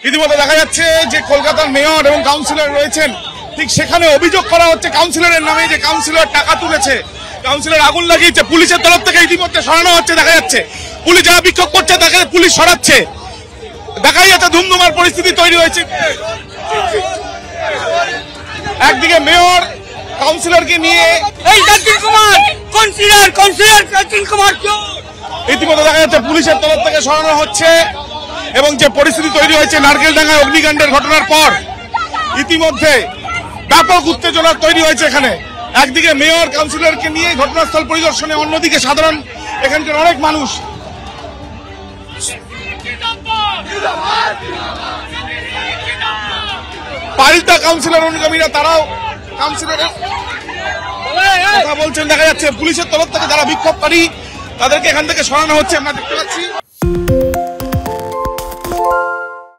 ইতিমধ্যে দেখা যাচ্ছে যে কলকাতার মেয়র এবং কাউন্সিলর রয়েছেন, ঠিক সেখানে অভিযোগ করা হচ্ছে কাউন্সিলরের নামে যে কাউন্সিলর টাকা তুলেছে, কাউন্সিলর আগুন লাগিয়েছে। পুলিশের তরফ থেকে ইতিমধ্যে সরানো হচ্ছে, দেখা যাচ্ছে পুলিশ যারা বিক্ষোভ করছে তাকে পুলিশ সরাচ্ছে। দেখাই যাচ্ছে ধুমধুমার পরিস্থিতি তৈরি হয়েছে। একদিকে মেয়র কাউন্সিলরকে নিয়ে ইতিমধ্যে দেখা যাচ্ছে পুলিশের তরফ থেকে সরানো হচ্ছে এবং যে পরিস্থিতি তৈরি হয়েছে নারকেলডাঙ্গায় অগ্নিকাণ্ডের ঘটনার পর ইতিমধ্যে ব্যাপক উত্তেজনা তৈরি হয়েছে এখানে। একদিকে মেয়র কাউন্সিলরকে নিয়ে ঘটনাস্থল পরিদর্শনে, অন্যদিকে সাধারণ এখানকার অনেক মানুষ। পাল্টা কাউন্সিলর অনুগামীরা তারাও কাউন্সিলরের কথা বলছেন। দেখা যাচ্ছে পুলিশের তরফ থেকে যারা বিক্ষোভকারী তাদেরকে এখান থেকে সরানো হচ্ছে, আমরা দেখতে পাচ্ছি।